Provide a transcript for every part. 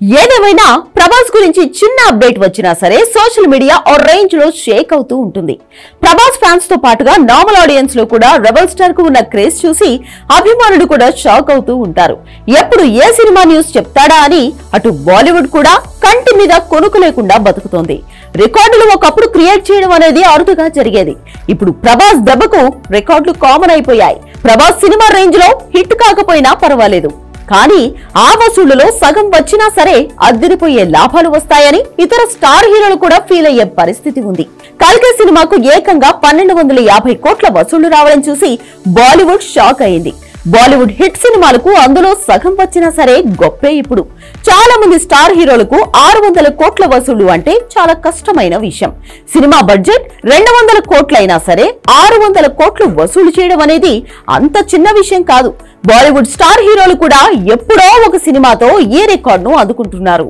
ఏదేమైనా ప్రభాస్ గురించి చిన్న అప్డేట్ వచ్చినా సరే సోషల్ మీడియా ఓ రేంజ్ లో షేక్ అవుతూ ఉంటుంది. ప్రభాస్ ఫ్యాన్స్ తో పాటుగా నార్మల్ ఆడియన్స్ లో కూడా రెబల్ స్టార్ కు ఉన్న క్రేజ్ చూసి అభిమానులు కూడా షాక్ అవుతూ ఉంటారు. ఎప్పుడు ఏ సినిమా న్యూస్ చెప్తాడా అని అటు బాలీవుడ్ కూడా కంటి మీద కొనుకు లేకుండా బతుకుతోంది. రికార్డులు ఒకప్పుడు క్రియేట్ చేయడం అనేది అరుదుగా జరిగేది. ఇప్పుడు ప్రభాస్ దెబ్బకు రికార్డులు కామన్ అయిపోయాయి. ప్రభాస్ సినిమా రేంజ్ లో హిట్ కాకపోయినా పర్వాలేదు, కానీ ఆ వసూళ్లలో సగం వచ్చినా సరే అద్దరిపోయే లాభాలు వస్తాయని ఇతర స్టార్ హీరోలు కూడా ఫీల్ అయ్యే పరిస్థితి ఉంది. కల్కి సినిమాకు ఏకంగా 1250 కోట్ల వసూళ్లు రావడం చూసి బాలీవుడ్ షాక్ అయింది. బాలీవుడ్ హిట్ సినిమాలకు అందులో సగం వచ్చినా సరే గొప్పే. ఇప్పుడు చాలా మంది స్టార్ హీరోలకు 600 కోట్ల వసూళ్లు అంటే చాలా కష్టమైన విషయం. సినిమా బడ్జెట్ 200 కోట్లైనా సరే 600 కోట్లు వసూలు చేయడం అనేది అంత చిన్న విషయం కాదు. బాలీవుడ్ స్టార్ హీరోలు కూడా ఎప్పుడో ఒక సినిమాతో ఈ రికార్డును అందుకుంటున్నారు.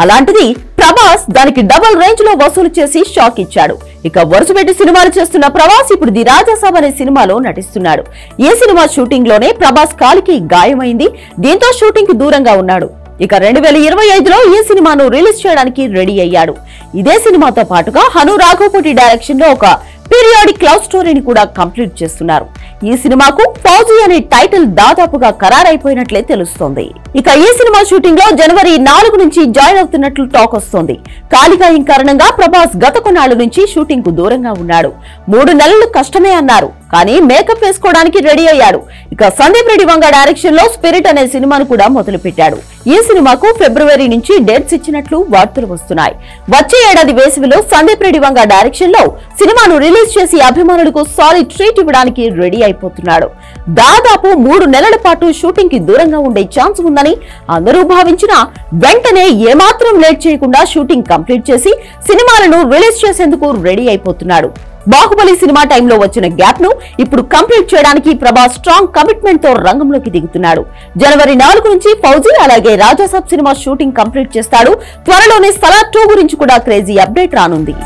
అలాంటిది ప్రభాస్ దానికి డబుల్ రేంజ్ లో వసూలు చేసి షాక్ ఇచ్చాడు. ఇక వరుసపెట్టి సినిమాలు చేస్తున్న ప్రభాస్ ఇప్పుడు ది రాజాసాబ్ అనే సినిమాలో నటిస్తున్నాడు. ఈ సినిమా షూటింగ్ లోనే ప్రభాస్ కాలికి గాయమైంది. దీంతో షూటింగ్ కి దూరంగా ఉన్నాడు. ఇక 2025లో ఈ సినిమాను రిలీజ్ చేయడానికి రెడీ అయ్యాడు. ఇదే సినిమాతో పాటుగా హను రాఘోపతి డైరెక్షన్ లో ఒక పీరియాడిక్ లవ్ స్టోరీని కూడా కంప్లీట్ చేస్తున్నారు. ఈ సినిమాకు ఫౌజీ అనే టైటిల్ దాదాపుగా ఖరారైపోయినట్లే తెలుస్తోంది. ఇక ఈ సినిమా షూటింగ్ లో జనవరి 4 నుంచి జాయిన్ అవుతున్నట్లు టాక్ వస్తోంది. కాలిగాయం కారణంగా ప్రభాస్ గత కొన్నాళ్ల నుంచి షూటింగ్ కు దూరంగా ఉన్నాడు. 3 నెలలు కష్టమే అన్నారు, కానీ మేకప్ వేసుకోవడానికి రెడీ అయ్యాడు. ఇక సందీప్ రెడ్డి వంగ డైరెక్షన్ లో స్పిరిట్ అనే సినిమాను కూడా మొదలు పెట్టాడు. ఈ సినిమాకు ఫిబ్రవరి నుంచి డేట్స్ ఇచ్చినట్లు వార్తలు వస్తున్నాయి. వచ్చే ఏడాది వేసవిలో సందీప్ రెడ్డి వంగ డైరెక్షన్ లో సినిమాను రిలీజ్ చేసి అభిమానులకు సాలిడ్ ట్రీట్ ఇవ్వడానికి రెడీ అయిపోతున్నాడు. దాదాపు 3 నెలల పాటు షూటింగ్ కి దూరంగా ఉండే ఛాన్స్ ఉందని అందరూ భావించినా వెంటనే ఏమాత్రం లేట్ చేయకుండా షూటింగ్ కంప్లీట్ చేసి సినిమాలను రిలీజ్ చేసేందుకు రెడీ అయిపోతున్నాడు. బాహుబలి సినిమా టైంలో వచ్చిన గ్యాప్ ను ఇప్పుడు కంప్లీట్ చేయడానికి ప్రభాస్ స్ట్రాంగ్ కమిట్మెంట్ తో రంగంలోకి దిగుతున్నాడు. జనవరి 4 నుంచి ఫౌజీ అలాగే రాజాసాబ్ సినిమా షూటింగ్ కంప్లీట్ చేస్తాడు. త్వరలోనే సలార్ 2 గురించి కూడా క్రేజీ అప్డేట్ రానుంది.